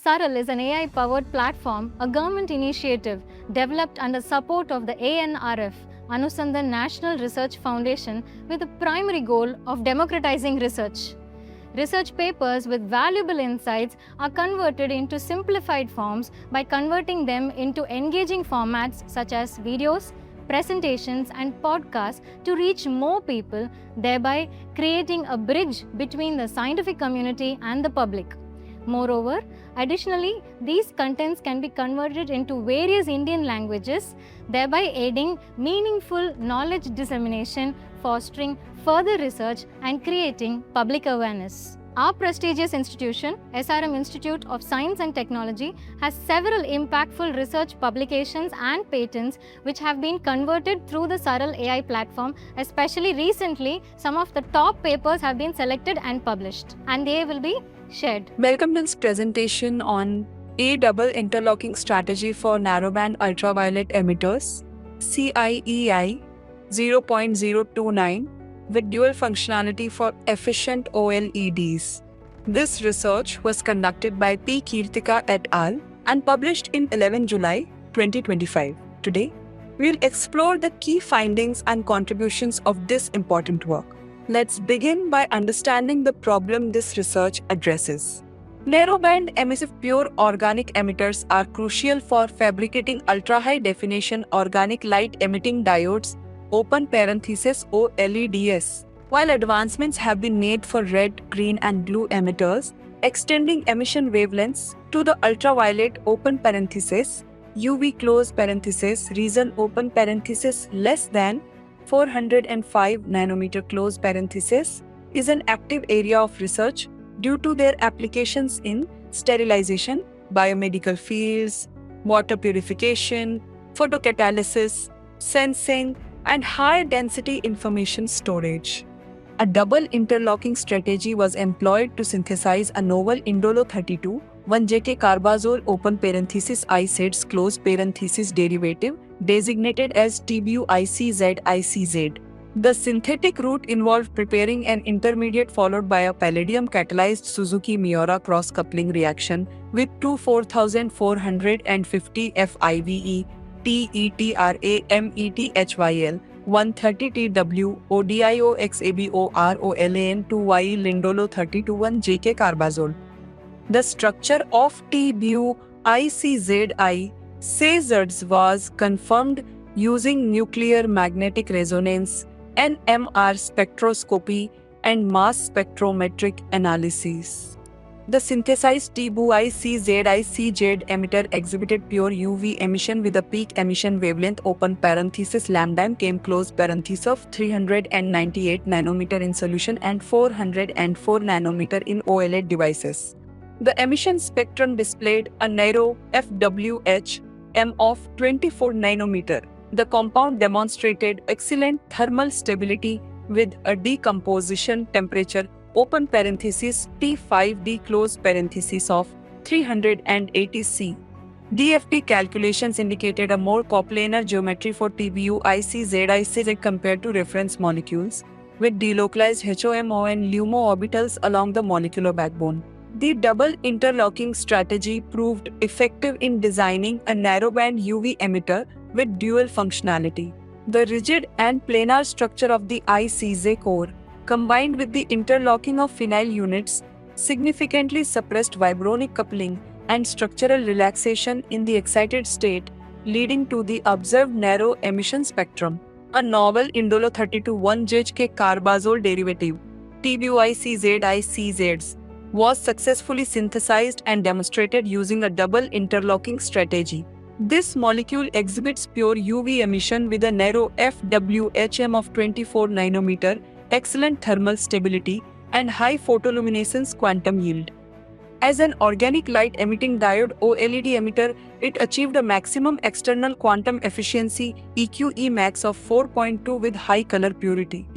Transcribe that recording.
SARL is an AI-powered platform, a government initiative developed under support of the ANRF, Anusandhan National Research Foundation, with the primary goal of democratizing research. Research papers with valuable insights are converted into simplified forms by converting them into engaging formats such as videos, presentations, and podcasts to reach more people, thereby creating a bridge between the scientific community and the public. Moreover, additionally, these contents can be converted into various Indian languages, thereby aiding meaningful knowledge dissemination, fostering further research, and creating public awareness. Our prestigious institution, SRM Institute of Science and Technology, has several impactful research publications and patents which have been converted through the SARL AI platform. Especially recently, some of the top papers have been selected and published, and they will be shared. Welcome to this presentation on a double interlocking strategy for narrowband ultraviolet emitters, CIEI 0.029, with dual functionality for efficient OLEDs. This research was conducted by P. Kirtika et al. And published in 11 July 2025. Today, we'll explore the key findings and contributions of this important work. Let's begin by understanding the problem this research addresses. Narrowband emissive pure organic emitters are crucial for fabricating ultra-high definition organic light emitting diodes, open parenthesis OLEDs. While advancements have been made for red, green, and blue emitters, extending emission wavelengths to the ultraviolet open parenthesis, UV close parenthesis, region open parenthesis less than 405 nanometer close parenthesis is an active area of research due to their applications in sterilization, biomedical fields, water purification, photocatalysis, sensing, and high-density information storage. A double interlocking strategy was employed to synthesize a novel indolo 32 1JK carbazole open parenthesis ICEDs close parenthesis derivative designated as TBU-ICZ-ICZ. The synthetic route involved preparing an intermediate followed by a palladium-catalyzed Suzuki-Miura cross-coupling reaction with two 4450 FIVE TETRAMETHYL 130TW ODIOXABOROLAN 2Y Lindolo 32 JK carbazole. The structure of TBU-ICZI CZs was confirmed using nuclear magnetic resonance, NMR spectroscopy, and mass spectrometric analyses. The synthesized TBU-ICZI-CZ emitter exhibited pure UV emission with a peak emission wavelength open parenthesis lambda came close parenthesis of 398 nanometer in solution and 404 nanometer in OLED devices. The emission spectrum displayed a narrow FWH M of 24 nanometer. The compound demonstrated excellent thermal stability with a decomposition temperature open parenthesis T5D close parenthesis of 380 C. DFT calculations indicated a more coplanar geometry for TBU-ICZI compared to reference molecules, with delocalized HOMO and LUMO orbitals along the molecular backbone. The double interlocking strategy proved effective in designing a narrowband UV emitter with dual functionality. The rigid and planar structure of the ICZ core, combined with the interlocking of phenyl units, significantly suppressed vibronic coupling and structural relaxation in the excited state, leading to the observed narrow emission spectrum. A novel indolo 32 1JK carbazole derivative, TBU-ICZI-CZs, was successfully synthesized and demonstrated using a double interlocking strategy. This molecule exhibits pure UV emission with a narrow FWHM of 24 nanometer, excellent thermal stability, and high photoluminescence quantum yield. As an organic light emitting diode OLED emitter, it achieved a maximum external quantum efficiency EQE max of 4.2 with high color purity.